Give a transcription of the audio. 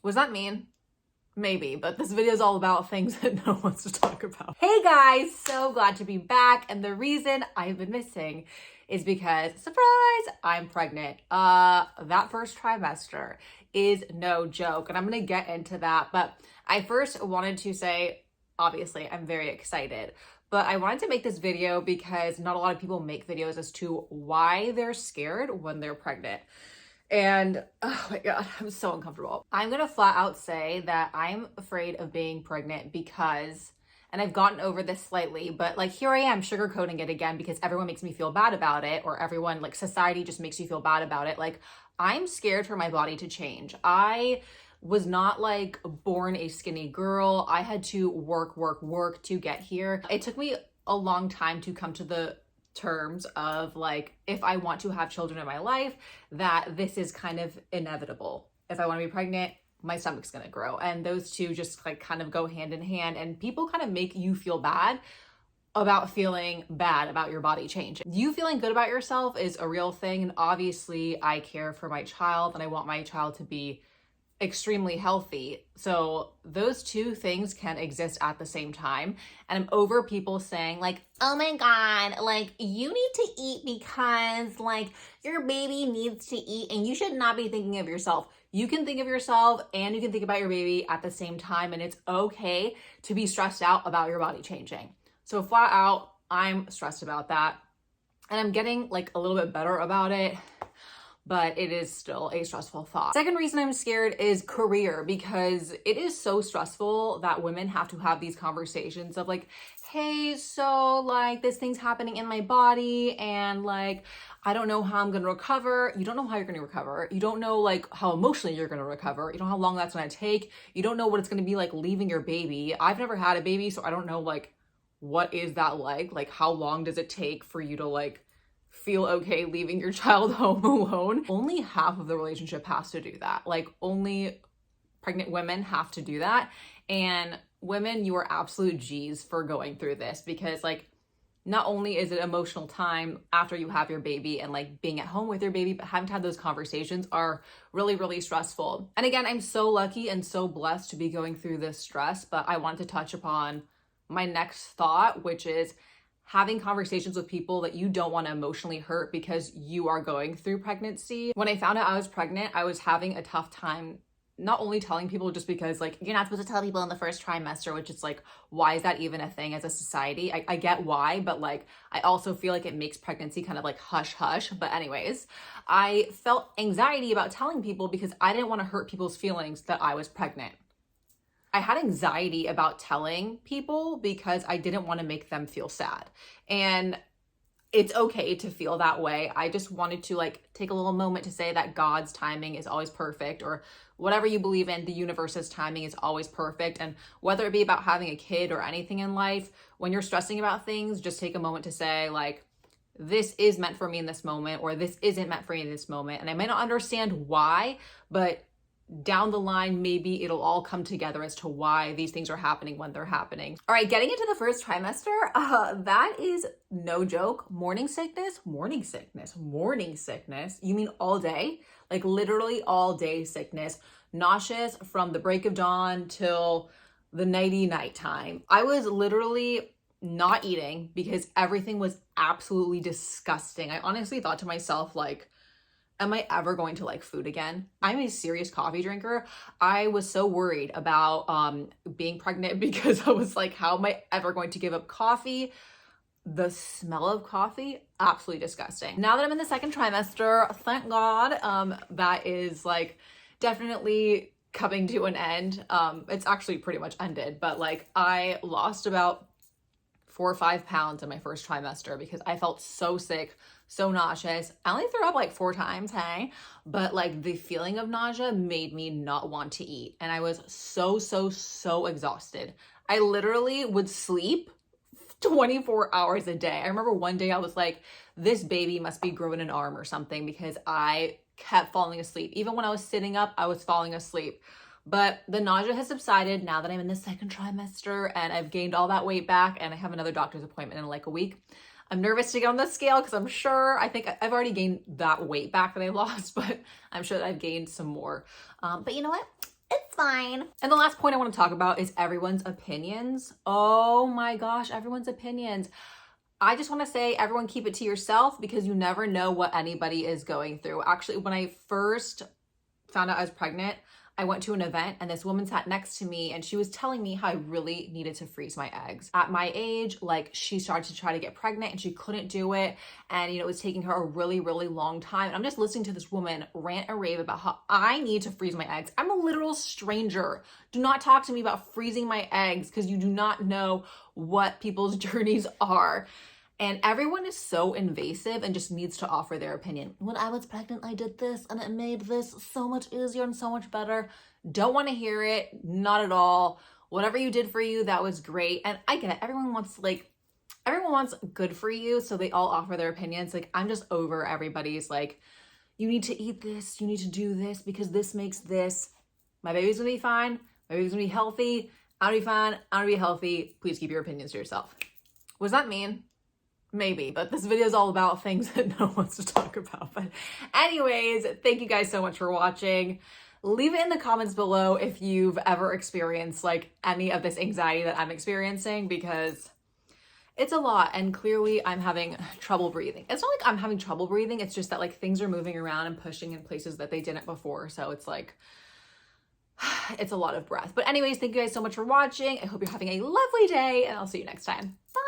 Was that mean? Maybe, but this video is all about things that no one wants to talk about. Hey guys, so glad to be back. And the reason I've been missing is because, surprise, I'm pregnant. That first trimester is no joke. And I'm gonna get into that. But I first wanted to say, obviously, I'm very excited. But I wanted to make this video because not a lot of people make videos as to why they're scared when they're pregnant. And oh my God, I'm so uncomfortable. I'm gonna flat out say that I'm afraid of being pregnant because, and I've gotten over this slightly, but like here I am sugarcoating it again because everyone makes me feel bad about it, or everyone, like society just makes you feel bad about it. Like I'm scared for my body to change. I was not like born a skinny girl. I had to work to get here. It took me a long time to come to the terms of like, if I want to have children in my life, that this is kind of inevitable. If I want to be pregnant, my stomach's gonna grow. And those two just like kind of go hand in hand, and people kind of make you feel bad about feeling bad about your body changing. You feeling good about yourself is a real thing. And obviously I care for my child and I want my child to be extremely healthy. So those two things can exist at the same time. And I'm over people saying like, oh my God, like you need to eat because like your baby needs to eat and you should not be thinking of yourself. You can think of yourself and you can think about your baby at the same time. And it's okay to be stressed out about your body changing. So flat out, I'm stressed about that. And I'm getting like a little bit better about it, but it is still a stressful thought. Second reason I'm scared is career, because it is so stressful that women have to have these conversations of like, hey, so like this thing's happening in my body and like, I don't know how I'm gonna recover. You don't know how you're gonna recover. You don't know like how emotionally you're gonna recover. You don't know how long that's gonna take. You don't know what it's gonna be like leaving your baby. I've never had a baby, so I don't know like, what is that like? Like how long does it take for you to like feel okay leaving your child home alone? Only half of the relationship has to do that. Like only pregnant women have to do that. And women, you are absolute G's for going through this, because like not only is it emotional time after you have your baby and like being at home with your baby, but having to have those conversations are really, really stressful. And again, I'm so lucky and so blessed to be going through this stress, but I want to touch upon my next thought, which is having conversations with people that you don't want to emotionally hurt because you are going through pregnancy. When I found out I was pregnant, I was having a tough time not only telling people, just because like you're not supposed to tell people in the first trimester, which is like, why is that even a thing as a society? I get why, but like I also feel like it makes pregnancy kind of like hush hush. But anyways, I felt anxiety about telling people because I didn't want to hurt people's feelings that I was pregnant. I had anxiety about telling people because I didn't want to make them feel sad. And it's okay to feel that way. I just wanted to like take a little moment to say that God's timing is always perfect, or whatever you believe in, the universe's timing is always perfect. And whether it be about having a kid or anything in life, when you're stressing about things, just take a moment to say like, this is meant for me in this moment, or this isn't meant for me in this moment. And I may not understand why, but down the line, maybe it'll all come together as to why these things are happening when they're happening. All right, getting into the first trimester, that is no joke. Morning sickness. You mean all day? Like literally all day sickness. Nauseous from the break of dawn till the nighttime. I was literally not eating because everything was absolutely disgusting. I honestly thought to myself like, am I ever going to like food again? I'm a serious coffee drinker. I was so worried about being pregnant because I was like, how am I ever going to give up coffee? The smell of coffee, absolutely disgusting. Now that I'm in the second trimester, thank God, that is like definitely coming to an end. It's actually pretty much ended, but like I lost about 4 or 5 pounds in my first trimester because I felt so sick, so nauseous. I only threw up like 4 times, hey? But like the feeling of nausea made me not want to eat. And I was so exhausted. I literally would sleep 24 hours a day. I remember one day I was like, this baby must be growing an arm or something, because I kept falling asleep. Even when I was sitting up, I was falling asleep. But the nausea has subsided now that I'm in the second trimester and I've gained all that weight back, and I have another doctor's appointment in like a week. I'm nervous to get on the scale because I think I've already gained that weight back that I lost, but I'm sure that I've gained some more. But you know what? It's fine. And the last point I want to talk about is everyone's opinions. Oh my gosh, everyone's opinions. I just want to say, everyone keep it to yourself because you never know what anybody is going through. Actually, when I first found out I was pregnant, I went to an event and this woman sat next to me and she was telling me how I really needed to freeze my eggs. At my age, like, she started to try to get pregnant and she couldn't do it. And, you know, it was taking her a really, really long time. And I'm just listening to this woman rant and rave about how I need to freeze my eggs. I'm a literal stranger. Do not talk to me about freezing my eggs because you do not know what people's journeys are. And everyone is so invasive and just needs to offer their opinion. When I was pregnant, I did this and it made this so much easier and so much better. Don't want to hear it. Not at all. Whatever you did for you, that was great. And I get it. Everyone wants good for you. So they all offer their opinions. Like, I'm just over everybody's like, you need to eat this. You need to do this because this makes this. My baby's going to be fine. My baby's going to be healthy. I'm going to be fine. I'm going to be healthy. Please keep your opinions to yourself. Was that mean? Maybe, but this video is all about things that no one wants to talk about. But anyways, thank you guys so much for watching. Leave it in the comments below if you've ever experienced like any of this anxiety that I'm experiencing, because it's a lot. And clearly I'm having trouble breathing. It's not like I'm having trouble breathing. It's just that like things are moving around and pushing in places that they didn't before. So it's like, it's a lot of breath. But anyways, thank you guys so much for watching. I hope you're having a lovely day and I'll see you next time. Bye.